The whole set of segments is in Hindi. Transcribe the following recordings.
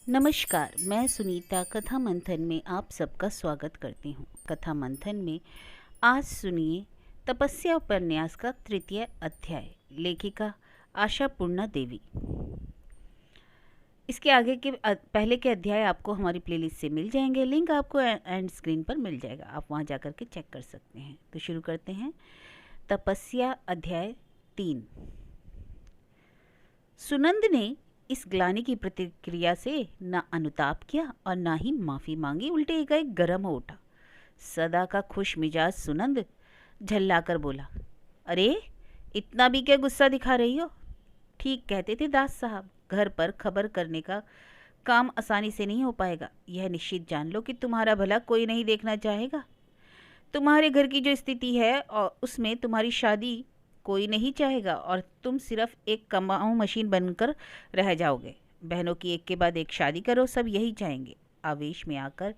नमस्कार, मैं सुनीता कथा मंथन में आप सबका स्वागत करती हूँ। कथा मंथन में आज सुनिए तपस्या उपन्यास का तृतीय अध्याय, लेखिका आशापूर्णा देवी। इसके आगे के पहले के अध्याय आपको हमारी प्लेलिस्ट से मिल जाएंगे। लिंक आपको एंड स्क्रीन पर मिल जाएगा, आप वहाँ जा कर के चेक कर सकते हैं। तो शुरू करते हैं। तपस्या अध्याय 3। सुनंद ने इस ग्लानि की प्रतिक्रिया से न अनुताप किया और न ही माफ़ी मांगी, उल्टे एकाएक गर्म हो उठा। सदा का खुश मिजाज सुनंद झल्लाकर बोला, अरे इतना भी क्या गुस्सा दिखा रही हो? ठीक कहते थे दास साहब, घर पर खबर करने का काम आसानी से नहीं हो पाएगा। यह निश्चित जान लो कि तुम्हारा भला कोई नहीं देखना चाहेगा। तुम्हारे घर की जो स्थिति है और उसमें तुम्हारी शादी कोई नहीं चाहेगा और तुम सिर्फ एक कमाऊ मशीन बनकर रह जाओगे। बहनों की एक के बाद एक शादी करो, सब यही चाहेंगे। आवेश में आकर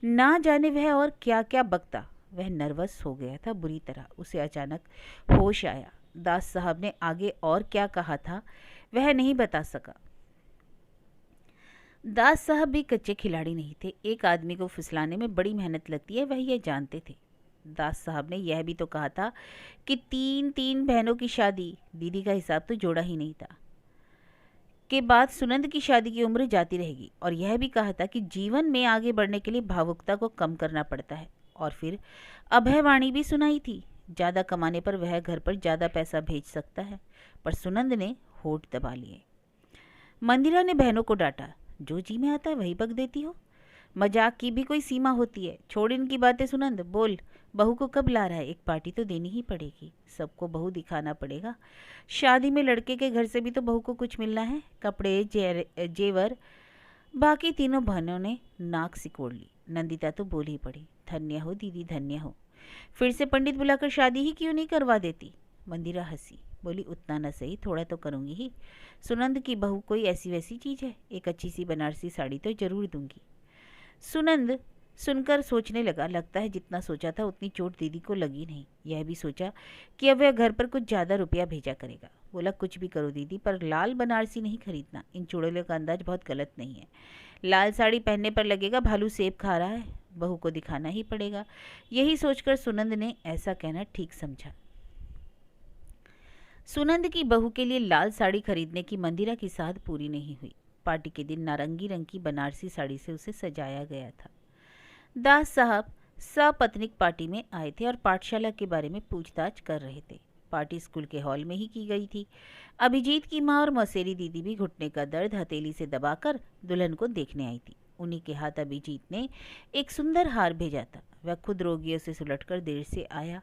ना जाने वह और क्या क्या बकता। वह नर्वस हो गया था बुरी तरह। उसे अचानक होश आया। दास साहब ने आगे और क्या कहा था वह नहीं बता सका। दास साहब भी कच्चे खिलाड़ी नहीं थे। एक आदमी को फुसलाने में बड़ी मेहनत लगती है, वह यह जानते थे। दास साहब ने यह भी तो कहा था कि तीन बहनों की शादी, दीदी का हिसाब तो जोड़ा ही नहीं था, के बाद सुनंद की शादी की उम्र जाती रहेगी। और यह भी कहा था कि जीवन में आगे बढ़ने के लिए भावुकता को कम करना पड़ता है। और फिर अभयवाणी भी सुनाई थी, ज़्यादा कमाने पर वह घर पर ज़्यादा पैसा भेज सकता है। पर सुनंद ने होठ दबा लिए। मंदिरा ने बहनों को डांटा, जो जी में आता है वही बक देती हो। मजाक की भी कोई सीमा होती है। छोड़ इनकी बातें सुनंद, बोल बहू को कब ला रहा है? एक पार्टी तो देनी ही पड़ेगी, सबको बहू दिखाना पड़ेगा। शादी में लड़के के घर से भी तो बहू को कुछ मिलना है, कपड़े जेवर। बाकी तीनों बहनों ने नाक सिकोड़ ली। नंदिता तो बोल ही पड़ी, धन्य हो दीदी, धन्य हो। फिर से पंडित बुलाकर शादी ही क्यों नहीं करवा देती? मंदिरा हंसी, बोली, उतना न सही, थोड़ा तो करूँगी ही। सुनंद की बहू कोई ऐसी वैसी चीज़ है? एक अच्छी सी बनारसी साड़ी तो जरूर दूंगी। सुनंद सुनकर सोचने लगा, लगता है जितना सोचा था उतनी चोट दीदी को लगी नहीं। यह भी सोचा कि अब वह घर पर कुछ ज़्यादा रुपया भेजा करेगा। बोला, कुछ भी करो दीदी, पर लाल बनारसी नहीं खरीदना। इन चुड़ैलों का अंदाज बहुत गलत नहीं है। लाल साड़ी पहनने पर लगेगा भालू सेब खा रहा है, बहू को दिखाना ही पड़ेगा। यही सोचकर सुनंद ने ऐसा कहना ठीक समझा। सुनंद की बहू के लिए लाल साड़ी खरीदने की मंदिरा की साध पूरी नहीं हुई। पार्टी के दिन नारंगी रंग की बनारसी साड़ी से उसे सजाया गया था। दास साहब सपत्नीक पार्टी में आए थे और पाठशाला के बारे में पूछताछ कर रहे थे। पार्टी स्कूल के हॉल में ही की गई थी। अभिजीत की माँ और मौसेरी दीदी भी घुटने का दर्द हथेली से दबाकर दुल्हन को देखने आई थी। उन्हीं के हाथ अभिजीत ने एक सुंदर हार भेजा था। वह खुद रोगियों से सुलटकर देर से आया।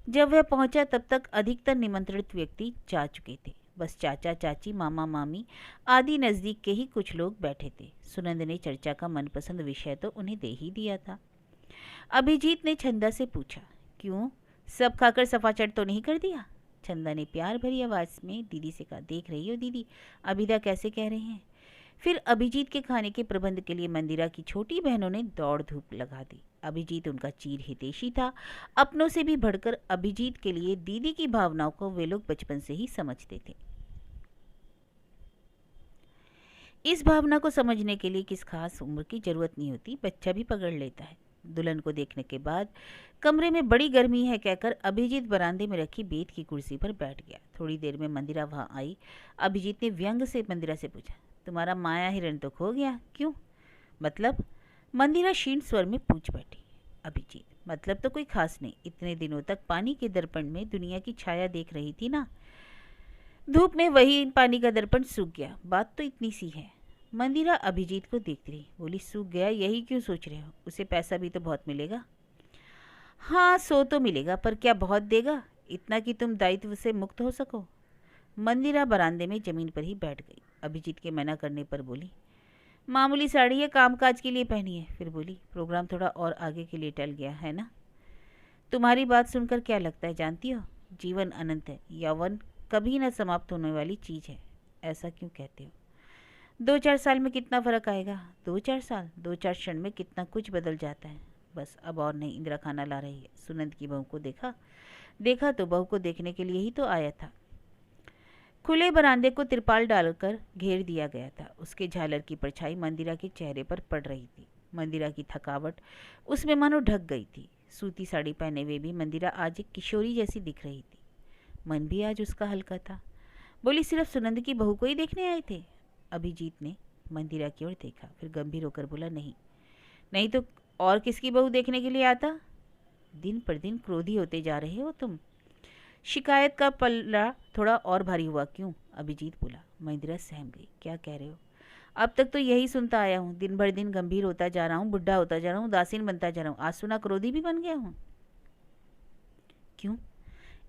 जब वह पहुंचा तब तक अधिकतर निमंत्रित व्यक्ति जा चुके थे। बस चाचा चाची, मामा मामी आदि नज़दीक के ही कुछ लोग बैठे थे। सुनंद ने चर्चा का मनपसंद विषय तो उन्हें दे ही दिया था। अभिजीत ने छंदा से पूछा, क्यों, सब खाकर सफाचट तो नहीं कर दिया? छंदा ने प्यार भरी आवाज़ में दीदी से कहा, देख रही हो दीदी, अभिदा कैसे कह रहे हैं। फिर अभिजीत के खाने के प्रबंध के लिए मंदिरा की छोटी बहनों ने दौड़ धूप लगा दी। अभिजीत उनका चीर हितैषी था। अपनों से भी बढ़कर अभिजीत के लिए दीदी की भावनाओं को वे लोग बचपन से ही समझते थे। इस भावना को समझने के लिए किस खास उम्र की जरूरत नहीं होती, बच्चा भी पकड़ लेता है। दुल्हन को देखने के बाद कमरे में बड़ी गर्मी है कहकर अभिजीत बरामदे में रखी बेत की कुर्सी पर बैठ गया। थोड़ी देर में मंदिरा वहां आई। अभिजीत ने व्यंग से मंदिरा से पूछा, तुम्हारा माया हिरण तो खो गया, क्यों? मतलब? मंदिरा क्षीण स्वर में पूछ बैठी। अभिजीत, मतलब तो कोई खास नहीं, इतने दिनों तक पानी के दर्पण में दुनिया की छाया देख रही थी ना, धूप में वही पानी का दर्पण सूख गया, बात तो इतनी सी है। मंदिरा अभिजीत को देखती रही, बोली, सूख गया यही क्यों सोच रहे हो? उसे पैसा भी तो बहुत मिलेगा। हाँ, सो तो मिलेगा, पर क्या बहुत देगा? इतना कि तुम दायित्व से मुक्त हो सको। मंदिरा बरामदे में जमीन पर ही बैठ गई। अभिजीत के मना करने पर बोली, मामूली साड़ी है, कामकाज के लिए पहनी है। फिर बोली, प्रोग्राम थोड़ा और आगे के लिए टल गया है ना? तुम्हारी बात सुनकर क्या लगता है जानती हो, जीवन अनंत है, यौवन कभी न समाप्त होने वाली चीज़ है। ऐसा क्यों कहते हो? 2-4 साल में कितना फ़र्क आएगा? 2-4 साल, 2-4 क्षण में कितना कुछ बदल जाता है। बस अब और नहीं। इंदिरा खाना ला रही है। सुनंद की बहू को देखा तो बहू को देखने के लिए ही तो आया था। खुले बरामदे को तिरपाल डालकर घेर दिया गया था। उसके झालर की परछाई मंदिरा के चेहरे पर पड़ रही थी। मंदिरा की थकावट उसमें मानो ढक गई थी। सूती साड़ी पहने हुए भी मंदिरा आज एक किशोरी जैसी दिख रही थी। मन भी आज उसका हल्का था। बोली, सिर्फ सुनंद की बहू को ही देखने आए थे? अभिजीत ने मंदिरा की ओर देखा, फिर गंभीर होकर बोला, नहीं। नहीं तो और किसकी बहू देखने के लिए आता? दिन पर दिन क्रोधी होते जा रहे हो तुम। शिकायत का पल्ला थोड़ा और भारी हुआ क्यों? अभिजीत बोला। मंदिरा सहम गई। क्या कह रहे हो? अब तक तो यही सुनता आया हूँ। दिन भर दिन गंभीर होता जा रहा हूँ, बुढ़ा होता जा रहा हूँ, उदासीन बनता जा रहा हूँ। आज सुना क्रोधी भी बन गया हूँ। क्यों?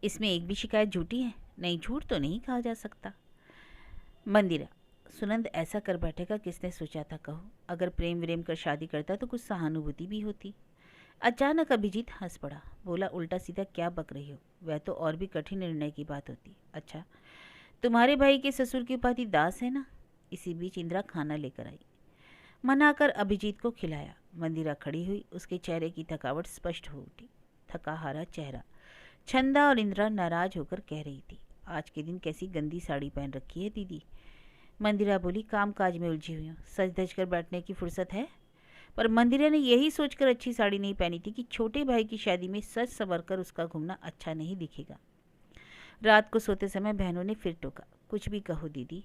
इसमें एक भी शिकायत झूठी है? नहीं, झूठ तो नहीं कहा जा सकता। मंदिरा, सुनंद ऐसा कर बैठेगा किसने सोचा था? कहो, अगर प्रेम व्रेम कर शादी करता तो कुछ सहानुभूति भी होती। अचानक अभिजीत हंस पड़ा। बोला, उल्टा सीधा क्या बक रही हो? वह तो और भी कठिन निर्णय की बात होती। अच्छा, तुम्हारे भाई के ससुर की उपाधि दास है ना? इसी बीच इंदिरा खाना लेकर आई। मनाकर अभिजीत को खिलाया। मंदिरा खड़ी हुई। उसके चेहरे की थकावट स्पष्ट हो उठी। थका हारा चेहरा। छंदा और इंदिरा नाराज होकर कह रही थी, आज के दिन कैसी गंदी साड़ी पहन रखी है दीदी। मंदिरा बोली, काम काज में उलझी हुई हूँ, सज धज कर बैठने की फुर्सत है? पर मंदिरा ने यही सोचकर अच्छी साड़ी नहीं पहनी थी कि छोटे भाई की शादी में सज संवर कर उसका घूमना अच्छा नहीं दिखेगा। रात को सोते समय बहनों ने फिर टोका, कुछ भी कहो दीदी,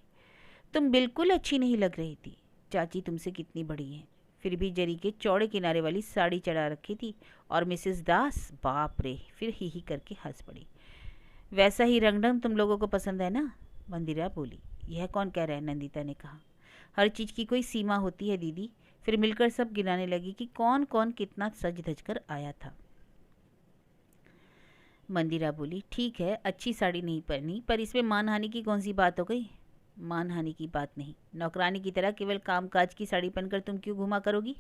तुम बिल्कुल अच्छी नहीं लग रही थी। चाची तुमसे कितनी बड़ी हैं, फिर भी जरी के चौड़े किनारे वाली साड़ी चढ़ा रखी थी। और मिसेस दास, बाप रे, फिर ही करके हंस पड़ी। वैसा ही रंग ढंग तुम लोगों को पसंद है ना? मंदिरा बोली। यह कौन कह रहा है? नंदिता ने कहा। हर चीज़ की कोई सीमा होती है दीदी। फिर मिलकर सब गिनाने लगी कि कौन कौन कितना सज धज कर आया था। मंदिरा बोली, ठीक है, अच्छी साड़ी नहीं पहनी, पर इसमें मानहानि की कौन सी बात हो गई? मानहानि की बात नहीं, नौकरानी की तरह केवल कामकाज की साड़ी पहनकर तुम क्यों घुमा करोगी?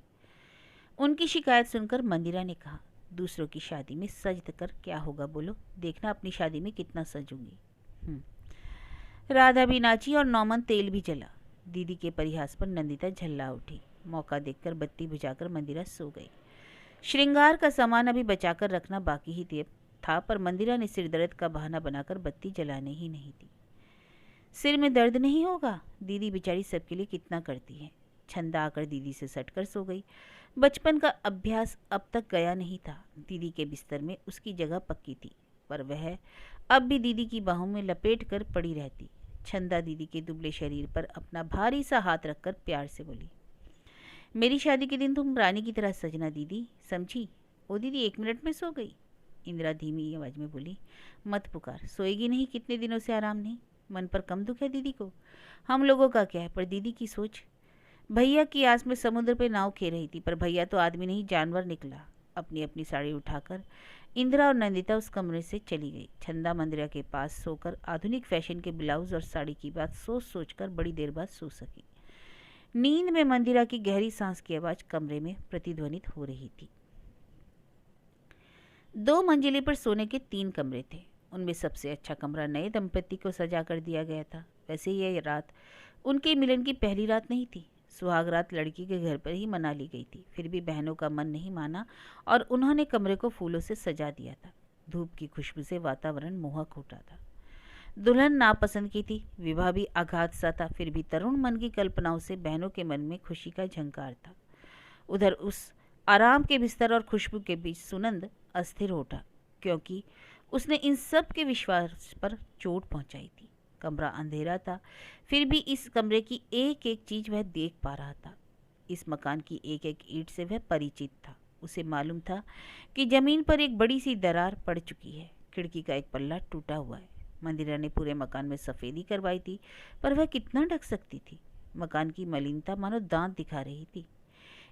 उनकी शिकायत सुनकर मंदिरा ने कहा, दूसरों की शादी में सज कर क्या होगा बोलो, देखना अपनी शादी में कितना सजूंगी। राधा भी नाची और नौमन तेल भी जला। दीदी के परिहास पर नंदिता झल्ला उठी। मौका देखकर बत्ती बुझाकर मंदिरा सो गई। श्रृंगार का सामान अभी बचाकर रखना बाकी ही था, पर मंदिरा ने सिर दर्द का बहाना बनाकर बत्ती जलाने ही नहीं दी। सिर में दर्द नहीं होगा? दीदी बेचारी सबके लिए कितना करती है। छंदा आकर दीदी से सटकर सो गई। बचपन का अभ्यास अब तक गया नहीं था। दीदी के बिस्तर में उसकी जगह पक्की थी, पर वह अब भी दीदी की बाहों में लपेट कर पड़ी रहती। छंदा दीदी के दुबले शरीर पर अपना भारी सा हाथ रखकर प्यार से बोली, मेरी शादी के दिन तुम रानी की तरह सजना दीदी, समझी? ओ दीदी, 1 मिनट में सो गई। इंदिरा धीमी आवाज में बोली, मत पुकार, सोएगी नहीं? कितने दिनों से आराम नहीं? मन पर कम दुख है दीदी को? हम लोगों का क्या है, पर दीदी की सोच। भैया की आस में समुद्र पे नाव खे रही थी, पर भैया तो आदमी नहीं जानवर निकला। अपनी अपनी साड़ी उठाकर इंदिरा और नंदिता उस कमरे से चली गई। छंदा मंदिरा के पास सोकर आधुनिक फैशन के ब्लाउज और साड़ी की बात सोच सोचकर बड़ी देर बाद सो सकी। नींद में मंदिरा की गहरी सांस की आवाज कमरे में प्रतिध्वनित हो रही थी। 2 मंजिले पर सोने के 3 कमरे थे। उनमें सबसे अच्छा कमरा नए दंपति को सजा कर दिया गया था। वैसे यह रात उनके मिलन की पहली रात नहीं थी। सुहाग रात लड़की के घर पर ही मना ली गई थी। फिर भी बहनों का मन नहीं माना और उन्होंने कमरे को फूलों से सजा दिया था। धूप की खुशबू से वातावरण मोहक उठा था। दुल्हन नापसंद की थी, विवाह भी आघात सा था, फिर भी तरुण मन की कल्पनाओं से बहनों के मन में खुशी का झंकार था। उधर उस आराम के बिस्तर और खुशबू के बीच सुनंद अस्थिर उठा, क्योंकि उसने इन सब के विश्वास पर चोट पहुंचाई थी। कमरा अंधेरा था, फिर भी इस कमरे की एक एक चीज वह देख पा रहा था। इस मकान की एक एक ईंट से वह परिचित था। उसे मालूम था कि जमीन पर एक बड़ी सी दरार पड़ चुकी है, खिड़की का एक पल्ला टूटा हुआ है। मंदिरा ने पूरे मकान में सफेदी करवाई थी, पर वह कितना ढक सकती थी? मकान की मलिनता मानो दांत दिखा रही थी।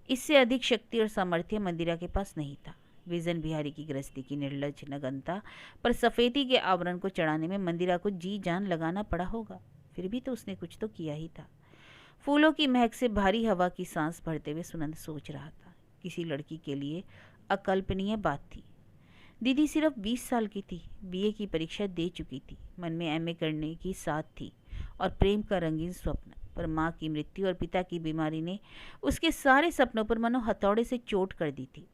इससे अधिक शक्ति और सामर्थ्य मंदिरा के पास नहीं था। विजन बिहारी की गृहस्थी की निर्लज नगनता पर सफेदी के आवरण को चढ़ाने में मंदिरा को जी जान लगाना पड़ा होगा। फिर भी तो उसने कुछ तो किया ही था। फूलों की महक से भारी हवा की सांस भरते हुए सुनंद सोच रहा था। किसी लड़की के लिए अकल्पनीय बात थी। दीदी सिर्फ 20 साल की थी, बीए की परीक्षा दे चुकी थी, मन में एमए करने की साथ थी और प्रेम का रंगीन स्वप्न। पर माँ की मृत्यु और पिता की बीमारी ने उसके सारे सपनों पर मानो हथौड़े से चोट कर दी थी।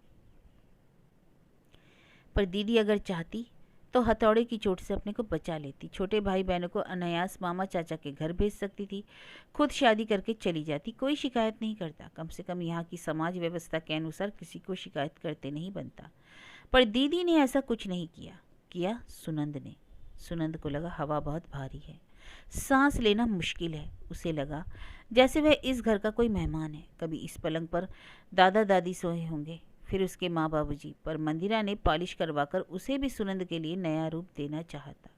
पर दीदी अगर चाहती तो हथौड़े की चोट से अपने को बचा लेती, छोटे भाई बहनों को अनायास मामा चाचा के घर भेज सकती थी, खुद शादी करके चली जाती, कोई शिकायत नहीं करता। कम से कम यहाँ की समाज व्यवस्था के अनुसार किसी को शिकायत करते नहीं बनता। पर दीदी ने ऐसा कुछ नहीं किया। किया सुनंद ने। सुनंद को लगा हवा बहुत भारी है, सांस लेना मुश्किल है। उसे लगा जैसे वह इस घर का कोई मेहमान है। कभी इस पलंग पर दादा दादी सोए होंगे, फिर उसके माँ बाबूजी, पर मंदिरा ने पॉलिश करवाकर उसे भी सुनंद के लिए नया रूप देना चाहता।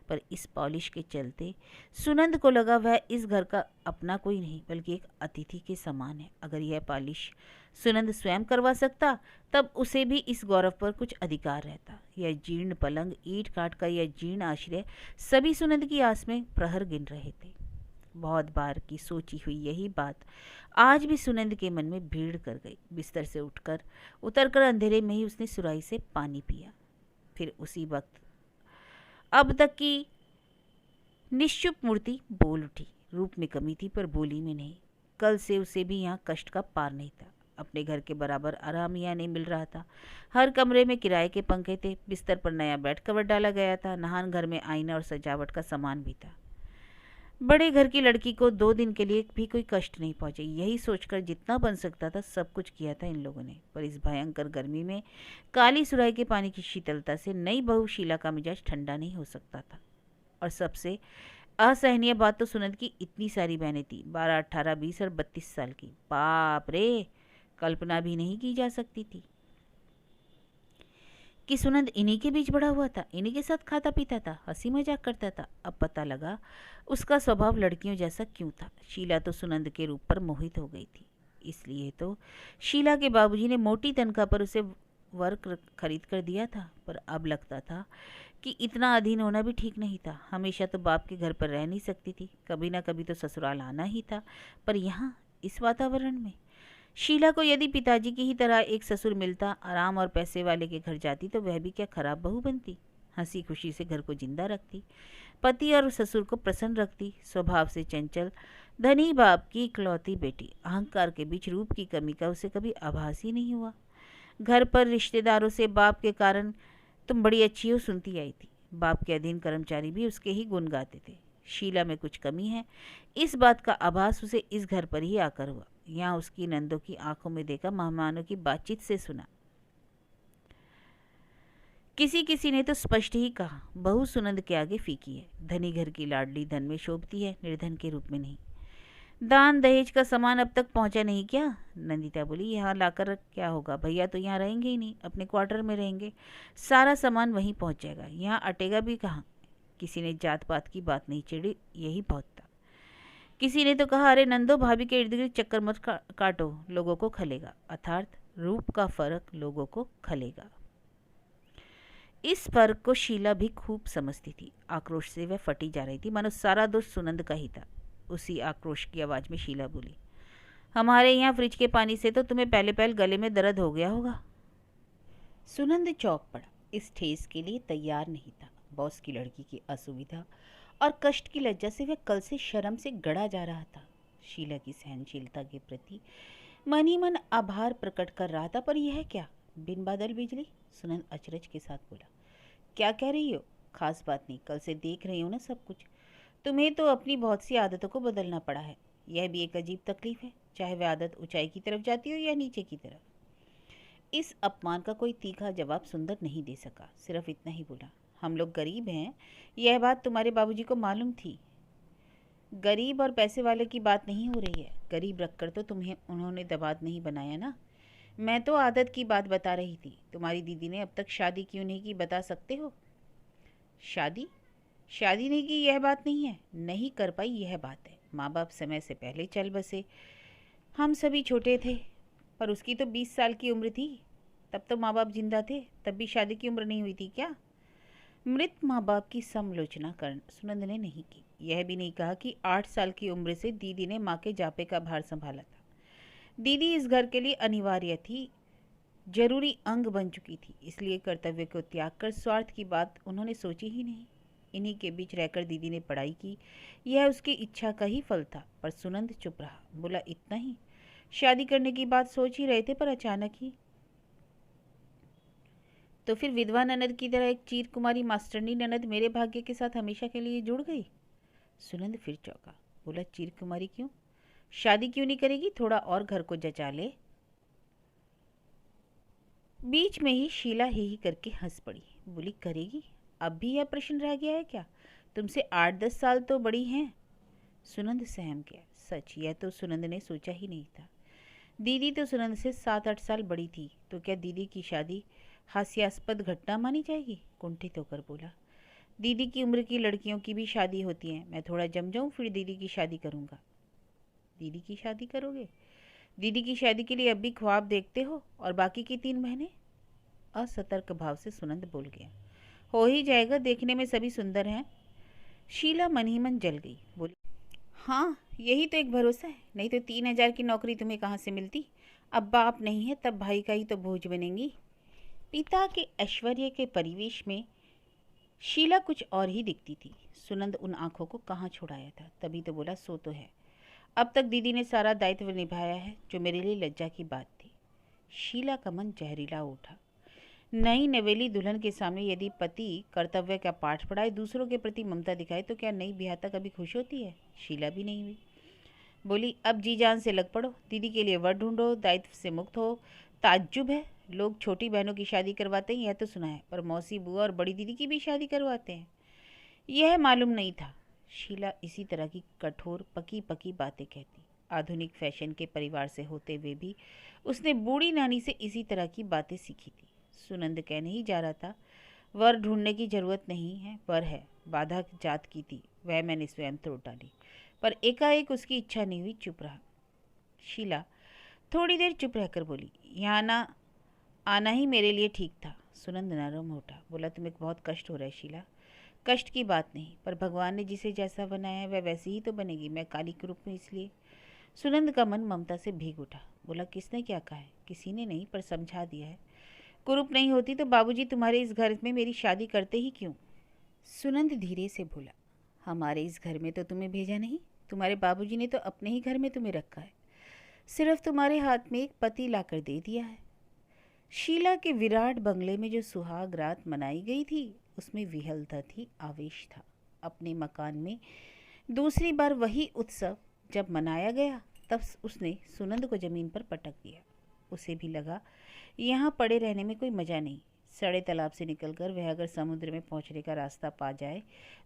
पर इस पॉलिश के चलते सुनंद को लगा वह इस घर का अपना कोई नहीं बल्कि एक अतिथि के समान है। अगर यह पॉलिश सुनंद स्वयं करवा सकता तब उसे भी इस गौरव पर कुछ अधिकार रहता। यह जीर्ण पलंग, ईंट काट का यह जीर्ण आश्रय, सभी सुनंद की आस में प्रहर गिन रहे थे। बहुत बार की सोची हुई यही बात आज भी सुनंद के मन में भीड़ कर गई। बिस्तर से उतरकर अंधेरे में ही उसने सुराही से पानी पिया। फिर उसी वक्त अब तक की निश्चुप मूर्ति बोल उठी। रूप में कमी थी पर बोली में नहीं। कल से उसे भी यहाँ कष्ट का पार नहीं था। अपने घर के बराबर आराम यहाँ नहीं मिल रहा था। हर कमरे में किराए के पंखे थे, बिस्तर पर नया बेड कवर डाला गया था, नहान घर में आईना और सजावट का सामान भी था। बड़े घर की लड़की को 2 दिन के लिए भी कोई कष्ट नहीं पहुंचे, यही सोचकर जितना बन सकता था सब कुछ किया था इन लोगों ने। पर इस भयंकर गर्मी में काली सुराही के पानी की शीतलता से नई बहू शीला का मिजाज ठंडा नहीं हो सकता था। और सबसे असहनीय बात तो सुनंद की इतनी सारी बहनें थी, 12, 18, 20 और 32 साल की। बाप रे, कल्पना भी नहीं की जा सकती थी कि सुनंद इन्हीं के बीच बड़ा हुआ था, इन्हीं के साथ खाता पीता था, हंसी मजाक करता था। अब पता लगा उसका स्वभाव लड़कियों जैसा क्यों था। शीला तो सुनंद के रूप पर मोहित हो गई थी। इसलिए तो शीला के बाबूजी ने मोटी तनख्वाह पर उसे वर्क खरीद कर दिया था। पर अब लगता था कि इतना अधीन होना भी ठीक नहीं था। हमेशा तो बाप के घर पर रह नहीं सकती थी, कभी ना कभी तो ससुराल आना ही था। पर यहाँ इस वातावरण में शीला को यदि पिताजी की ही तरह एक ससुर मिलता, आराम और पैसे वाले के घर जाती, तो वह भी क्या खराब बहू बनती। हंसी खुशी से घर को जिंदा रखती, पति और ससुर को प्रसन्न रखती। स्वभाव से चंचल, धनी बाप की इकलौती बेटी, अहंकार के बीच रूप की कमी का उसे कभी आभास ही नहीं हुआ। घर पर रिश्तेदारों से बाप के कारण तुम बड़ी अच्छी हो सुनती आई थी। बाप के अधीन कर्मचारी भी उसके ही गुण गाते थे। शीला में कुछ कमी है, इस बात का आभास उसे इस घर पर ही आकर हुआ। यहाँ उसकी नंदों की आंखों में देखा, मेहमानों की बातचीत से सुना। किसी किसी ने तो स्पष्ट ही कहा, बहू सुनंद के आगे फीकी है। धनी घर की लाडली धन में शोभती है, निर्धन के रूप में नहीं। दान दहेज का सामान अब तक पहुंचा नहीं क्या? नंदिता बोली, यहाँ लाकर क्या होगा, भैया तो यहाँ रहेंगे ही नहीं, अपने क्वार्टर में रहेंगे, सारा सामान वहीं पहुंच जाएगा, यहाँ अटेगा भी कहाँ। किसी ने जात पात की बात नहीं छेड़ी, यही बहुत था। किसी ने तो कहा, अरे नंदो, भाभी के इर्द गिर्द चक्कर मत काटो, लोगों को खलेगा। अर्थात रूप का फर्क लोगों को खलेगा। इस फर्क को शीला भी खूब समझती थी। आक्रोश से वह फटी जा रही थी, मानो सारा दोष सुनंद का ही था। उसी आक्रोश की आवाज में शीला बोली, हमारे यहाँ फ्रिज के पानी से तो तुम्हें पहले पहल गले में दर्द हो गया होगा। सुनंद चौंक पड़ा, इस ठेस के लिए तैयार नहीं था। बॉस की लड़की की असुविधा और कष्ट की लज्जा से वह कल से शर्म से गड़ा जा रहा था। शीला की सहनशीलता के प्रति मन ही मन आभार प्रकट कर रहा था। पर यह क्या, बिन बादल बिजली? सुनंद अचरज के साथ बोला, क्या कह रही हो? खास बात नहीं, कल से देख रही हूँ ना सब कुछ। तुम्हें तो अपनी बहुत सी आदतों को बदलना पड़ा है, यह भी एक अजीब तकलीफ है, चाहे वह आदत ऊंचाई की तरफ जाती हो या नीचे की तरफ। इस अपमान का कोई तीखा जवाब सुंदर नहीं दे सका, सिर्फ इतना ही बोला, हम लोग गरीब हैं, यह बात तुम्हारे बाबूजी को मालूम थी। गरीब और पैसे वाले की बात नहीं हो रही है, गरीब रखकर तो तुम्हें उन्होंने दबाद नहीं बनाया ना। मैं तो आदत की बात बता रही थी। तुम्हारी दीदी ने अब तक शादी क्यों नहीं की, बता सकते हो? शादी शादी नहीं की यह बात नहीं है, नहीं कर पाई यह बात है। माँ बाप समय से पहले चल बसे, हम सभी छोटे थे। पर उसकी तो 20 साल की उम्र थी, तब तो माँ बाप जिंदा थे, तब भी शादी की उम्र नहीं हुई थी क्या? मृत माँ बाप की समालोचना कर सुनंद ने नहीं की। यह भी नहीं कहा कि 8 साल की उम्र से दीदी ने माँ के जापे का भार संभाला था। दीदी इस घर के लिए अनिवार्य थी, जरूरी अंग बन चुकी थी, इसलिए कर्तव्य को त्याग कर स्वार्थ की बात उन्होंने सोची ही नहीं। इन्हीं के बीच रहकर दीदी ने पढ़ाई की, यह उसकी इच्छा का ही फल था। पर सुनंद चुप रहा, बोला, इतना ही? शादी करने की बात सोच ही रहे थे, पर अचानक ही तो फिर विधवा ननद की तरह एक चीर कुमारी मास्टरनी ननद मेरे भाग्य के साथ हमेशा के लिए जुड़ गई। सुनंद फिर चौंका। बोला, चीर कुमारी क्यों? शादी क्यों नहीं करेगी? थोड़ा और घर को जचा ले। बीच में ही शीला ही करके हंस पड़ी। बोली, करेगी? अब भी यह प्रश्न रह गया है क्या? तुमसे 8-10 साल तो बड़ी हैं। सुनंद सहम गया। सच, यह तो सुनंद ने सोचा ही नहीं था। दीदी तो सुनंद से 7-8 साल बड़ी थी, तो क्या दीदी की शादी हास्यास्पद घटना मानी जाएगी? कुंठित होकर बोला, दीदी की उम्र की लड़कियों की भी शादी होती है। मैं थोड़ा जम जाऊं फिर दीदी की शादी करूंगा। दीदी की शादी करोगे? दीदी की शादी के लिए अब भी ख्वाब देखते हो? और बाकी की 3 बहनें? असतर्क भाव से सुनंद बोल गया। हो ही जाएगा, देखने में सभी सुंदर हैं। शीला मन ही मन जल गई। बोली, हाँ, यही तो एक भरोसा है, नहीं तो 3,000 की नौकरी तुम्हें कहाँ से मिलती? अब बाप नहीं है तब भाई का ही तो बोझ बनेंगी। पिता के ऐश्वर्य के परिवेश में शीला कुछ और ही दिखती थी। सुनंद उन आंखों को कहाँ छुड़ाया था, तभी तो बोला, सो तो है। अब तक दीदी ने सारा दायित्व निभाया है, जो मेरे लिए लज्जा की बात थी। शीला का मन जहरीला उठा। नई नवेली दुल्हन के सामने यदि पति कर्तव्य का पाठ पढ़ाए, दूसरों के प्रति ममता दिखाए, तो क्या नई ब्याहता कभी खुश होती है? शीला भी नहीं हुई। बोली, अब जी जान से लग पड़ो, दीदी के लिए वर ढूंढो, दायित्व से मुक्त हो। ताज्जुब है, लोग छोटी बहनों की शादी करवाते हैं, यह तो सुना है, पर मौसी बुआ और बड़ी दीदी की भी शादी करवाते हैं, यह मालूम नहीं था। शीला इसी तरह की कठोर पकी पकी बातें कहती। आधुनिक फैशन के परिवार से होते हुए भी उसने बूढ़ी नानी से इसी तरह की बातें सीखी थी। सुनंद कहने ही जा रहा था, वर ढूंढने की जरूरत नहीं है, वर है, बाधा जात की थी, वह मैंने स्वयं तोड़ डाली। पर एकाएक उसकी इच्छा नहीं हुई, चुप रहा। शीला थोड़ी देर चुप रहकर बोली, यहाँ ना आना ही मेरे लिए ठीक था। सुनंद नरम उठा। बोला, तुम्हें बहुत कष्ट हो रहा है शीला। कष्ट की बात नहीं, पर भगवान ने जिसे जैसा बनाया है वह वैसी ही तो बनेगी। मैं काली के रूप में इसलिए। सुनंद का मन ममता से भीग उठा। बोला, किसने क्या कहा है? किसी ने नहीं, पर समझा दिया है। कुरूप नहीं होती तो बाबूजी तुम्हारे इस घर में मेरी शादी करते ही क्यों? सुनंद धीरे से बोला, हमारे इस घर में तो तुम्हें भेजा नहीं, तुम्हारे बाबूजी ने तो अपने ही घर में तुम्हें रखा है, सिर्फ तुम्हारे हाथ में एक पति लाकर दे दिया है। शीला के विराट बंगले में जो सुहाग रात मनाई गई थी, उसमें विहलता थी, आवेश था। अपने मकान में दूसरी बार वही उत्सव जब मनाया गया, तब उसने सुनंद को जमीन पर पटक दिया। उसे भी लगा, यहाँ पड़े रहने में कोई मज़ा नहीं। सड़े तालाब से निकलकर वह अगर समुद्र में पहुँचने का रास्ता पा जाए,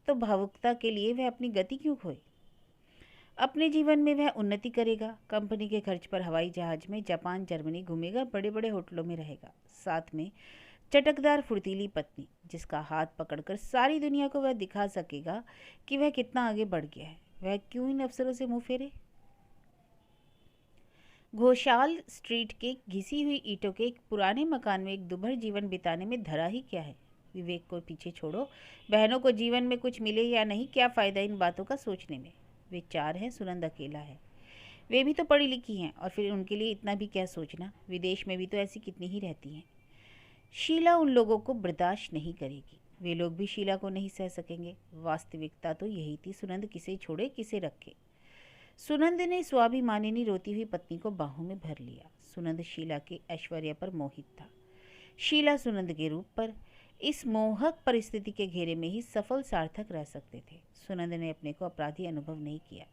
तो भावुकता के लिए वह अपनी गति क्यों खोए? अपने जीवन में वह उन्नति करेगा, कंपनी के खर्च पर हवाई जहाज में जापान जर्मनी घूमेगा, बड़े बड़े होटलों में रहेगा, साथ में चटकदार फुर्तीली पत्नी, जिसका हाथ पकड़कर सारी दुनिया को वह दिखा सकेगा कि वह कितना आगे बढ़ गया है। वह क्यों इन अफसरों से मुंह फेरे? घोषाल स्ट्रीट के घिसी हुई ईंटों के एक पुराने मकान में एक दुभर जीवन बिताने में धरा ही क्या है? विवेक को पीछे छोड़ो, बहनों को जीवन में कुछ मिले या नहीं, क्या फ़ायदा इन बातों का सोचने में? वे 4 हैं, सुनंद अकेला है। वे भी तो पढ़ी लिखी हैं, और फिर उनके लिए इतना भी क्या सोचना? विदेश में भी तो ऐसी कितनी ही रहती हैं। शीला उन लोगों को बर्दाश्त नहीं करेगी, वे लोग भी शीला को नहीं सह सकेंगे। वास्तविकता तो यही थी, सुनंद किसे छोड़े किसे रखे। सुनंद ने स्वाभिमानिनी रोती हुई पत्नी को बाहों में भर लिया। सुनंद शीला के ऐश्वर्य पर मोहित था, शीला सुनंद के रूप पर। इस मोहक परिस्थिति के घेरे में ही सफल सार्थक रह सकते थे। सुनंद ने अपने को अपराधी अनुभव नहीं किया।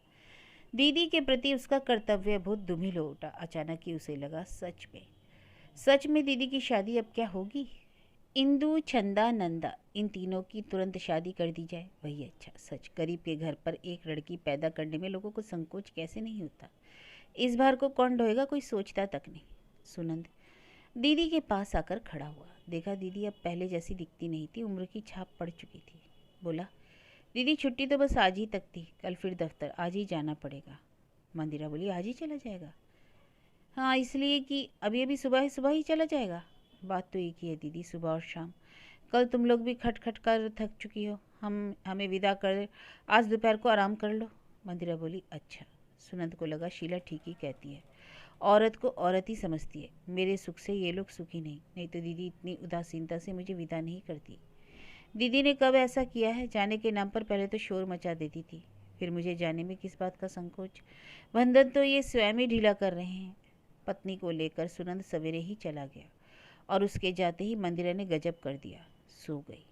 दीदी के प्रति उसका कर्तव्य बहुत दुमिल हो उठा। अचानक ही उसे लगा, सच में दीदी की शादी अब क्या होगी? इंदु, छंदा, नंदा, इन तीनों की तुरंत शादी कर दी जाए, वही अच्छा। सच, गरीब के घर पर एक लड़की पैदा करने में लोगों को संकोच कैसे नहीं होता? इस बार को कौन ढोएगा, कोई सोचता तक नहीं। सुनंद दीदी के पास आकर खड़ा हुआ। देखा, दीदी अब पहले जैसी दिखती नहीं थी, उम्र की छाप पड़ चुकी थी। बोला, दीदी छुट्टी तो बस आज ही तक थी, कल फिर दफ्तर, आज ही जाना पड़ेगा। मंदिरा बोली, आज ही चला जाएगा? हाँ, इसलिए कि अभी अभी सुबह ही चला जाएगा। बात तो एक ही है दीदी, सुबह और शाम। कल तुम लोग भी खट खट कर थक चुकी हो, हमें विदा कर, आज दोपहर को आराम कर लो। मंदिरा बोली, अच्छा। सुनंद को लगा, शीला ठीक ही कहती है, औरत को औरत ही समझती है। मेरे सुख से ये लोग सुखी नहीं तो दीदी इतनी उदासीनता से मुझे विदा नहीं करती। दीदी ने कब ऐसा किया है? जाने के नाम पर पहले तो शोर मचा देती थी, फिर मुझे जाने में किस बात का संकोच? बंधन तो ये स्वयं ही ढीला कर रहे हैं। पत्नी को लेकर सुनंद सवेरे ही चला गया और उसके जाते ही मंदिरा ने गजब कर दिया, सो गई।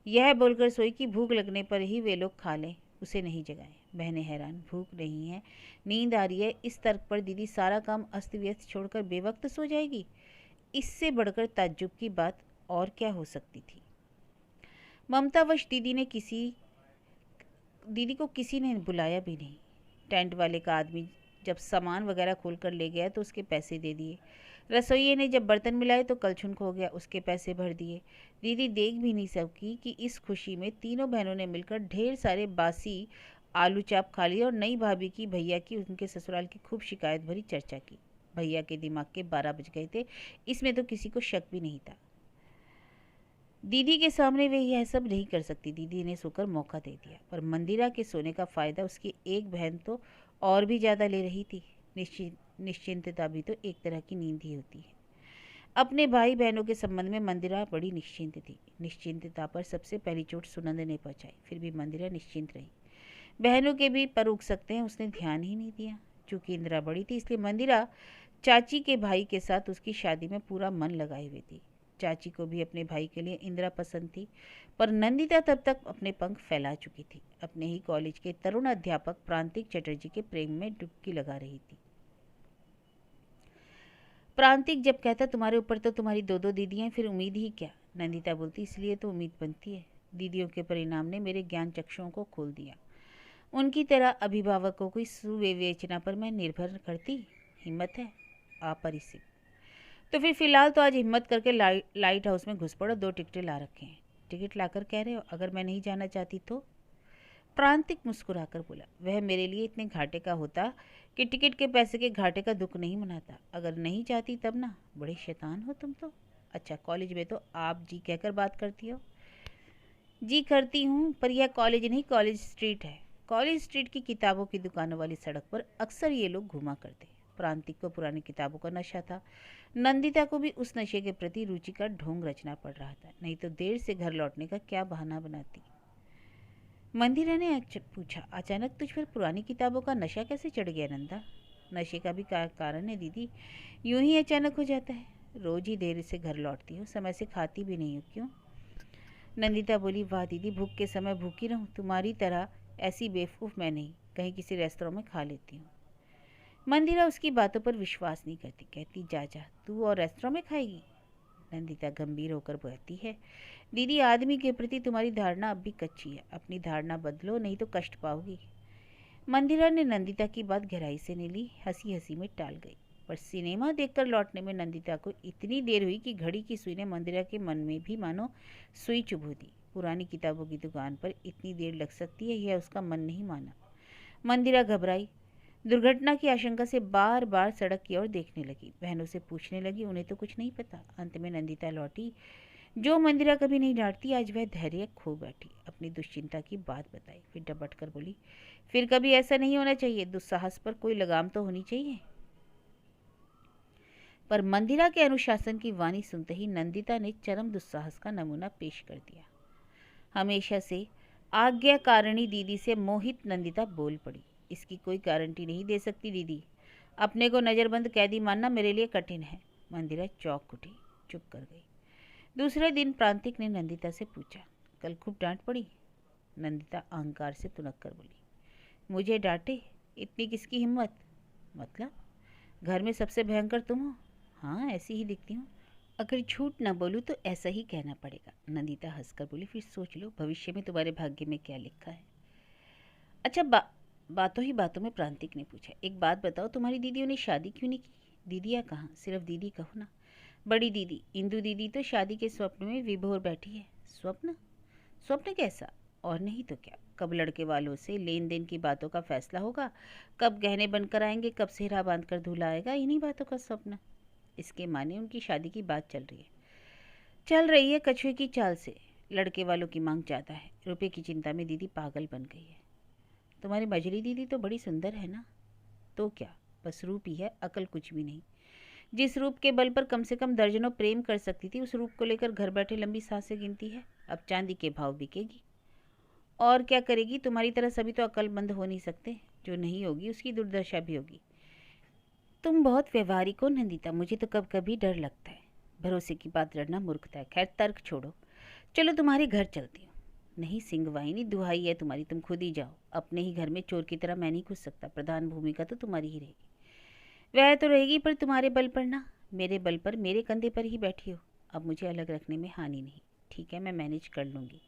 यह बोलकर सोई कि भूख लगने पर ही वे लोग खा लें, उसे नहीं जगाएं। बहनें हैरान, भूख नहीं है, नींद आ रही है, इस तर्क पर दीदी सारा काम अस्त व्यस्त छोड़कर बेवक्त सो जाएगी। इससे बढ़कर ताज्जुब की बात और क्या हो सकती थी। ममतावश दीदी को किसी ने बुलाया भी नहीं। टेंट वाले का आदमी जब सामान वगैरह खोल कर ले गया तो उसके पैसे दे दिए। रसोइये ने जब बर्तन मिलाए तो कलछुल खो गया, उसके पैसे भर दिए। दीदी देख भी नहीं सकी कि इस खुशी में तीनों बहनों ने मिलकर ढेर सारे बासी आलू चाप खा लिए और नई भाभी की भैया की उनके ससुराल की खूब शिकायत भरी चर्चा की। भैया के दिमाग के 12 बज गए थे, इसमें तो किसी को शक भी नहीं था। दीदी के सामने वे यह सब नहीं कर सकती। दीदी ने सोकर मौका दे दिया, पर मंदिरा के सोने का फ़ायदा उसकी एक बहन तो और भी ज़्यादा ले रही थी। निश्चिंतता भी तो एक तरह की नींद ही होती है। अपने भाई बहनों के संबंध में मंदिरा बड़ी निश्चिंत थी। निश्चिंतता पर सबसे पहली चोट सुनंद ने पहुंचाई, फिर भी मंदिरा निश्चिंत रही। बहनों के भी पर उग सकते हैं, उसने ध्यान ही नहीं दिया। चूंकि इंदिरा बड़ी थी इसलिए मंदिरा चाची के भाई के साथ उसकी शादी में पूरा मन लगाए हुई थी। चाची को भी अपने भाई के लिए इंदिरा पसंद थी, पर नंदिता तब तक अपने पंख फैला चुकी थी। अपने ही कॉलेज के तरुण अध्यापक प्रांतिक चटर्जी के प्रेम में डुबकी लगा रही थी। प्रांतिक जब कहता तुम्हारे ऊपर तो तुम्हारी 2-2 दीदियां, फिर उम्मीद ही क्या। नंदिता बोलती इसलिए तो उम्मीद बनती है। दीदियों के परिणाम ने मेरे ज्ञान चक्षुओं को खोल दिया। उनकी तरह अभिभावकों की सुविवेचना पर मैं निर्भर करती। हिम्मत है अपरिसित। तो फिर फिलहाल तो आज हिम्मत करके लाइट हाउस में घुस पड़ो। 2 टिकटें ला रखे हैं। टिकट लाकर कह रहे हो अगर मैं नहीं जाना चाहती तो? प्रांतिक मुस्कुराकर बोला, वह मेरे लिए इतने घाटे का होता कि टिकट के पैसे के घाटे का दुख नहीं मनाता। अगर नहीं चाहती तब ना। बड़े शैतान हो तुम तो। अच्छा, कॉलेज में तो आप जी कहकर बात करती हो। जी करती हूँ, पर यह कॉलेज नहीं, कॉलेज स्ट्रीट है। कॉलेज स्ट्रीट की किताबों की दुकानों वाली सड़क पर अक्सर ये लोग घुमा करते। प्रांतिक को पुरानी किताबों का नशा था। नंदिता को भी उस नशे के प्रति रुचि का ढोंग रचना पड़ रहा था, नहीं तो देर से घर लौटने का क्या बहाना बनाती। मंदिरा ने पूछा, अचानक तुझ पर पुरानी किताबों का नशा कैसे चढ़ गया नंदा? नशे का भी कारण है दीदी, यूं ही अचानक हो जाता है। रोज ही देर से घर लौटती हो, समय से खाती भी नहीं हो, क्यों? नंदिता बोली, वाह दीदी, भूख के समय भूखी रहूं, तुम्हारी तरह ऐसी बेवकूफ़ मैं नहीं, कहीं किसी रेस्तों में खा लेती हूँ। मंदिरा उसकी बातों पर विश्वास नहीं करती, कहती जा जा, तू और रेस्तों में खाएगी? नंदिता गंभीर होकर बोलती है, दीदी आदमी के प्रति तुम्हारी धारणा अब भी कच्ची है, अपनी धारणा बदलो नहीं तो कष्ट पाओगी। मंदिरा ने नंदिता की बात गहराई से नहीं ली, हंसी हंसी में टाल गई। पर सिनेमा देखकर लौटने में नंदिता को इतनी देर हुई कि घड़ी की सुई ने मंदिरा के मन में भी मानो सुई चुभो दी। पुरानी किताबों की दुकान पर इतनी देर लग सकती है, यह उसका मन नहीं माना। मंदिरा घबराई, दुर्घटना की आशंका से बार बार सड़क की ओर देखने लगी। बहनों से पूछने लगी, उन्हें तो कुछ नहीं पता। अंत में नंदिता लौटी। जो मंदिरा कभी नहीं डांटती, आज वह धैर्य खो बैठी। अपनी दुश्चिंता की बात बताई, फिर डपट कर बोली, फिर कभी ऐसा नहीं होना चाहिए। दुस्साहस पर कोई लगाम तो होनी चाहिए। पर मंदिरा के अनुशासन की वाणी सुनते ही नंदिता ने चरम दुस्साहस का नमूना पेश कर दिया। हमेशा से आज्ञाकारिणी दीदी से मोहित नंदिता बोल पड़ी, इसकी कोई गारंटी नहीं दे सकती दीदी, अपने को नज़रबंद कैदी मानना मेरे लिए कठिन है। मंदिरा चौंक उठी, चुप कर गई। दूसरे दिन प्रांतिक ने नंदिता से पूछा, कल खूब डांट पड़ी? नंदिता अहंकार से तुनक कर बोली, मुझे डांटे? इतनी किसकी हिम्मत? मतलब घर में सबसे भयंकर तुम हो? हाँ, ऐसी ही दिखती हूँ। अगर झूठ न बोलूँ तो ऐसा ही कहना पड़ेगा। नंदिता हंसकर बोली, फिर सोच लो भविष्य में तुम्हारे भाग्य में क्या लिखा है। अच्छा, बातों ही बातों में प्रांतिक ने पूछा, एक बात बताओ, तुम्हारी दीदियों ने शादी क्यों नहीं की? दीदियाँ कहाँ, सिर्फ दीदी कहो ना। बड़ी दीदी इंदु दीदी तो शादी के स्वप्न में विभोर बैठी है। स्वप्न? स्वप्न कैसा? और नहीं तो क्या, कब लड़के वालों से लेन देन की बातों का फैसला होगा, कब गहने बनकर आएंगे, कब सेहरा बांध कर दूल्हा आएगा, इन्हीं बातों का स्वप्न। इसके माने उनकी शादी की बात चल रही है कछुए की चाल से। लड़के वालों की मांग ज़्यादा है, रुपये की चिंता में दीदी पागल बन गई है। तुम्हारी मजली दीदी तो बड़ी सुंदर है ना? तो क्या, बस रूप ही है, अकल कुछ भी नहीं। जिस रूप के बल पर कम से कम दर्जनों प्रेम कर सकती थी, उस रूप को लेकर घर बैठे लंबी सांसें गिनती है। अब चांदी के भाव बिकेगी और क्या करेगी। तुम्हारी तरह सभी तो अक्लमंद हो नहीं सकते, जो नहीं होगी उसकी दुर्दशा भी होगी। तुम बहुत व्यवहारिक हो नंदिता, मुझे तो कभी कभी डर लगता है। भरोसे की बात लड़ना मूर्खता है। खैर तर्क छोड़ो, चलो तुम्हारे घर चलती हूँ। नहीं सिंगवाहिनी, दुहाई है तुम्हारी, तुम खुद ही जाओ। अपने ही घर में चोर की तरह मैं नहीं घुस सकता। प्रधान भूमिका तो तुम्हारी ही रहेगी। वह तो रहेगी, पर तुम्हारे बल पर ना, मेरे बल पर, मेरे कंधे पर ही बैठी हो। अब मुझे अलग रखने में हानि नहीं। ठीक है, मैं मैनेज कर लूँगी,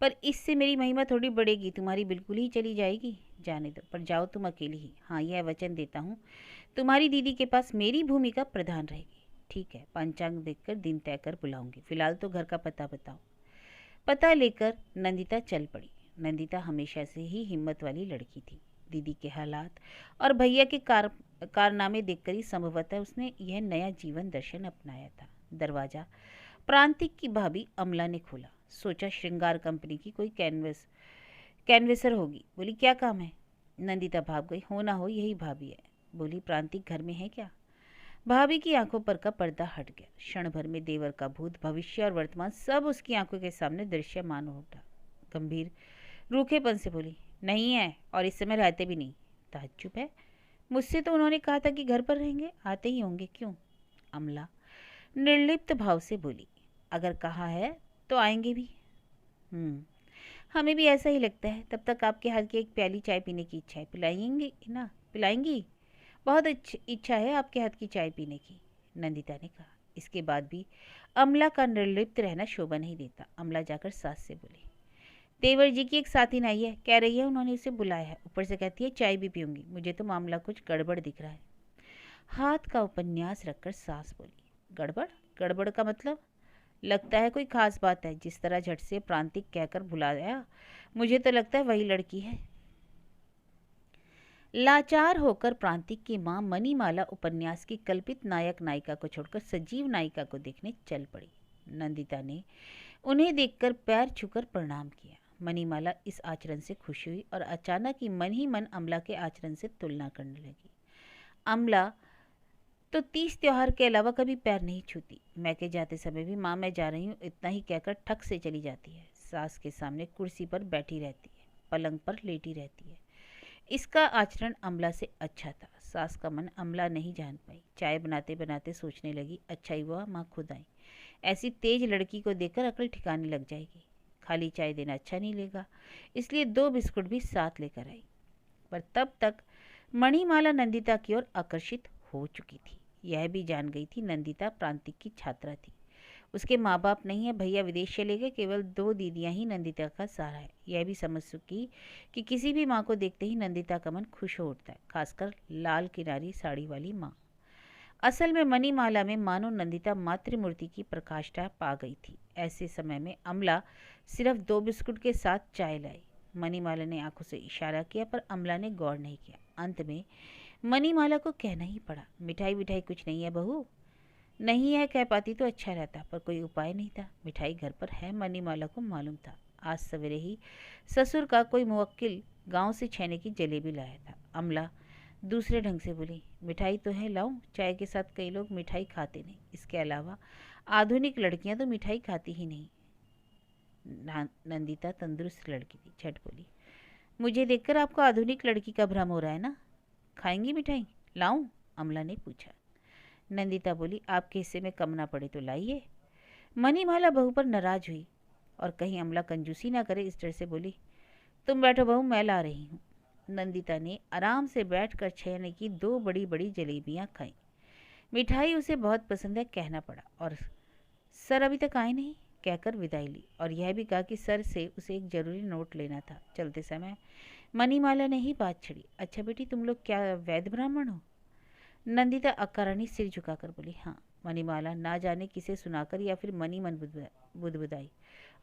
पर इससे मेरी महिमा थोड़ी बढ़ेगी। तुम्हारी बिल्कुल ही चली जाएगी। जाने दो, पर जाओ तुम अकेली ही। हाँ, यह वचन देता हूँ, तुम्हारी दीदी के पास मेरी भूमिका प्रधान रहेगी। ठीक है, पंचांग देखकर दिन तय कर बुलाऊंगी। फिलहाल तो घर का पता बताओ। पता लेकर नंदिता चल पड़ी। नंदिता हमेशा से ही हिम्मत वाली लड़की थी। दीदी के हालात और भैया के कारनामे देखकर ही संभवतः उसने यह नया जीवन दर्शन अपनाया था। दरवाजा प्रांतिक की भाभी अमला ने खोला। सोचा श्रृंगार कंपनी की कोई कैनवेसर होगी। बोली क्या काम है? नंदिता भाग गई। हो ना हो यही भाभी है। बोली प्रांतिक घर में है क्या? भाभी की आंखों पर का पर्दा हट गया। क्षण भर में देवर का भूत, भविष्य और वर्तमान सब उसकी आंखों के सामने दृश्यमान हो उठा। गंभीर रूखेपन से बोली नहीं है, और इस समय रहते भी नहीं। ताज्जुब है, मुझसे तो उन्होंने कहा था कि घर पर रहेंगे, आते ही होंगे, क्यों? अमला निर्लिप्त भाव से बोली अगर कहा है तो आएंगे भी। हमें भी ऐसा ही लगता है। तब तक आपके हाथ की एक प्याली चाय पीने की इच्छा है। पिलाएंगी ना? पिलाएंगी? बहुत इच्छा है आपके हाथ की चाय पीने की, नंदिता ने कहा। इसके बाद भी अमला का निर्लिप्त रहना शोभा नहीं देता। अमला जाकर सास से बोली देवर जी की एक साथी आई है, कह रही है उन्होंने उसे बुलाया है, ऊपर से कहती है चाय भी पीऊंगी। मुझे तो मामला कुछ गड़बड़ दिख रहा है। हाथ का उपन्यास रखकर सास बोली गड़बड़? गड़बड़ का मतलब? लगता है कोई खास बात है। जिस तरह झट से प्रांतिक कहकर बुलाया, मुझे तो लगता है वही लड़की है। लाचार होकर प्रांतिक की मां मणिमाला उपन्यास की कल्पित नायक नायिका को छोड़कर सजीव नायिका को देखने चल पड़ी। नंदिता ने उन्हें देखकर पैर छूकर प्रणाम किया। मणिमाला इस आचरण से खुश हुई और अचानक ही मन अमला के आचरण से तुलना करने लगी। अमला तो 30 त्योहार के अलावा कभी पैर नहीं छूती। मैके जाते समय भी माँ मैं जा रही हूँ इतना ही कहकर ठक से चली जाती है। सास के सामने कुर्सी पर बैठी रहती है, पलंग पर लेटी रहती है। इसका आचरण अमला से अच्छा था। सास का मन अमला नहीं जान पाई। चाय बनाते बनाते सोचने लगी अच्छा ही हुआ माँ खुद आई। ऐसी तेज लड़की को देखकर अकल ठिकाने लग जाएगी। खाली चाय देना अच्छा नहीं लेगा, इसलिए 2 बिस्कुट भी साथ लेकर आई। पर तब तक मणिमाला नंदिता की ओर आकर्षित हो चुकी थी। यह भी जान गई थी नंदिता प्रांतिक की छात्रा थी। उसके माँ बाप नहीं है, भैया विदेश चले गए, केवल 2 दीदियां ही नंदिता का सहारा है। यह भी समझ चुकी कि किसी भी माँ को देखते ही नंदिता का मन खुश हो उठता है, खासकर लाल किनारी साड़ी वाली माँ। असल में मणिमाला में मानो नंदिता मातृमूर्ति की प्रकाष्ठा पा गई थी। ऐसे समय में अमला सिर्फ 2 बिस्कुट के साथ चाय लाई। मणिमाला ने आंखों से इशारा किया, पर अमला ने गौर नहीं किया। अंत में मणिमाला को कहना ही पड़ा मिठाई विठाई कुछ नहीं है बहू? नहीं है, कह पाती तो अच्छा रहता, पर कोई उपाय नहीं था। मिठाई घर पर है, मणिमाला को मालूम था। आज सवेरे ही ससुर का कोई मुवक्किल गांव से छेने की जलेबी लाया था। अमला दूसरे ढंग से बोली मिठाई तो है, लाऊं? चाय के साथ कई लोग मिठाई खाते नहीं। इसके अलावा आधुनिक लड़कियां तो मिठाई खाती ही नहीं। नंदिता तंदुरुस्त लड़की थी, झट बोली मुझे देखकर आपको आधुनिक लड़की का भ्रम हो रहा है ना? खाएंगी मिठाई? लाऊं? अमला ने पूछा। नंदिता बोली आपके हिस्से में कम ना पड़े तो लाइए। मणिमाला बहू पर नाराज हुई और कहीं अमला कंजूसी ना करे इस डर से बोली तुम बैठो बहू, मैं ला रही हूँ। नंदिता ने आराम से बैठकर छेने की 2 बड़ी बड़ी जलेबियां खाईं। मिठाई उसे बहुत पसंद है कहना पड़ा, और सर अभी तक आए नहीं कहकर विदाई ली, और यह भी कहा कि सर से उसे एक जरूरी नोट लेना था। चलते समय मणिमाला ने ही बात छड़ी अच्छा बेटी, तुम लोग क्या वैद्य ब्राह्मण हो? नंदिता अकारणी सिर झुकाकर बोली हाँ। मणिमाला ना जाने किसे सुनाकर या फिर मनी मन बुदबुदाई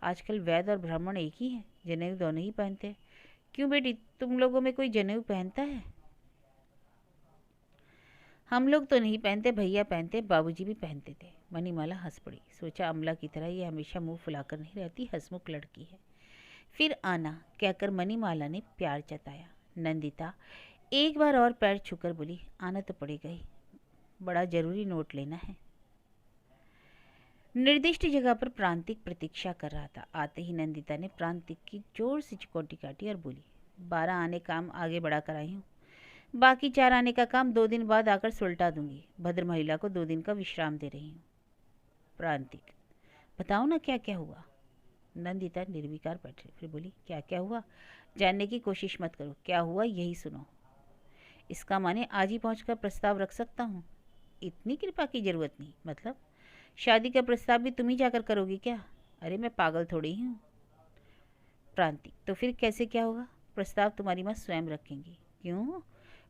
आजकल वैद्य और ब्राह्मण एक ही है, जनेऊ दोनों ही पहनते हैं। क्यों बेटी, तुम लोगों में कोई जनेऊ पहनता है? हम लोग तो नहीं पहनते, भैया पहनते, बाबूजी भी पहनते थे। मणिमाला हंस पड़ी। सोचा अमला की तरह ये हमेशा मुंह फुलाकर नहीं रहती, हंसमुख लड़की है। फिर आना कहकर मणिमाला ने प्यार जताया। नंदिता एक बार और पैर छूकर बोली आना तो पड़ेगा ही, बड़ा जरूरी नोट लेना है। निर्दिष्ट जगह पर प्रांतिक प्रतीक्षा कर रहा था। आते ही नंदिता ने प्रांतिक की जोर से चिकोटी काटी और बोली 12 आने काम आगे बढ़ा कर आई हूँ, बाकी 4 आने का काम 2 दिन बाद आकर सुलटा दूंगी। भद्र महिला को 2 दिन का विश्राम दे रही हूँ। प्रांतिक, बताओ ना क्या क्या हुआ। नंदिता निर्विकार बैठी, फिर बोली, क्या क्या हुआ जानने की कोशिश मत करो, क्या हुआ यही सुनो। इसका माने आज ही पहुंचकर प्रस्ताव रख सकता हूँ? इतनी कृपा की जरूरत नहीं। मतलब शादी का प्रस्ताव भी तुम ही जाकर करोगी क्या? अरे मैं पागल थोड़ी ही हूँ। प्रांतिक, तो फिर कैसे क्या होगा? प्रस्ताव तुम्हारी माँ स्वयं रखेंगी। क्यों,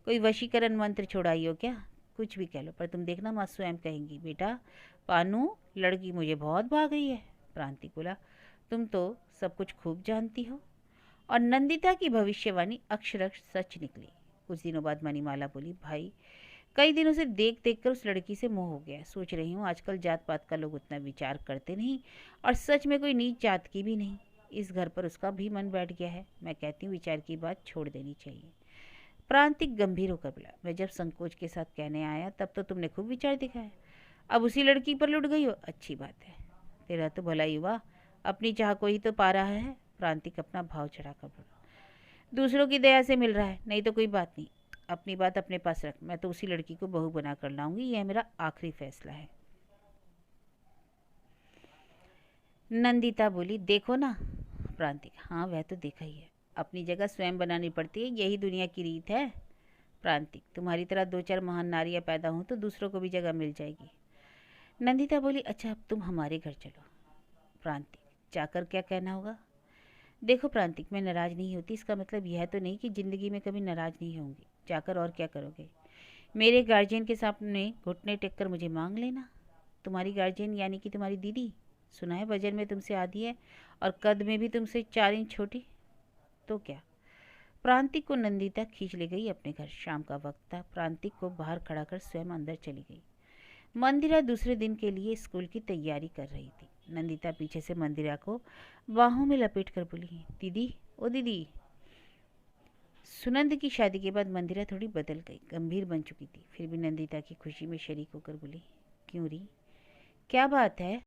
कोई वशीकरण मंत्र छोड़ाई हो क्या? कुछ भी कह लो, पर तुम देखना माँ स्वयं कहेंगी, बेटा पानू लड़की मुझे बहुत भा गई है। प्रांतिक बोला, तुम तो सब कुछ खूब जानती हो। और नंदिता की भविष्यवाणी अक्षरश सच निकली। कुछ दिनों बाद मणिमाला बोली, भाई कई दिनों से देख देख कर उस लड़की से मोह हो गया है। सोच रही हूँ आजकल जात पात का लोग उतना विचार करते नहीं, और सच में कोई नीच जात की भी नहीं। इस घर पर उसका भी मन बैठ गया है। मैं कहती हूँ विचार की बात छोड़ देनी चाहिए। प्रांतिक गंभीर होकर बोला, मैं जब संकोच के साथ कहने आया तब तो तुमने खूब विचार दिखाया, अब उसी लड़की पर लुट गई हो। अच्छी बात है, तेरा तो भला ही हुआ, अपनी चाह को ही तो पा रहा है। प्रांतिक अपना भाव चढ़ाकर बोला, दूसरों की दया से मिल रहा है, नहीं तो कोई बात नहीं। अपनी बात अपने पास रख, मैं तो उसी लड़की को बहू बना कर लाऊंगी, यह मेरा आखिरी फैसला है। नंदिता बोली, देखो ना। प्रांतिक, हाँ वह तो देखा ही है, अपनी जगह स्वयं बनानी पड़ती है, यही दुनिया की रीत है। प्रांतिक, तुम्हारी तरह दो चार महान नारियां पैदा हों तो दूसरों को भी जगह मिल जाएगी। नंदिता बोली, अच्छा अब तुम हमारे घर चलो। प्रांतिक, जाकर क्या कहना होगा? देखो प्रांतिक, मैं नाराज़ नहीं होती, इसका मतलब यह तो नहीं कि ज़िंदगी में कभी नाराज़ नहीं होंगी। जाकर और क्या करोगे? मेरे गार्जियन के सामने घुटने टेक कर मुझे मांग लेना। तुम्हारी गार्जियन यानी कि तुम्हारी दीदी? सुना है वजन में तुमसे आधी है और कद में भी तुमसे 4 इंच छोटी। तो क्या? प्रांतिक को नंदिता खींच ले गई अपने घर। शाम का वक्त था। प्रांतिक को बाहर खड़ा कर स्वयं अंदर चली गई। मंदिरा दूसरे दिन के लिए स्कूल की तैयारी कर रही थी। नंदिता पीछे से मंदिरा को बाहों में लपेट कर बोली, दीदी, ओ दीदी। सुनंद की शादी के बाद मंदिरा थोड़ी बदल गई, गंभीर बन चुकी थी। फिर भी नंदिता की खुशी में शरीक होकर बोली, क्यों री, क्या बात है?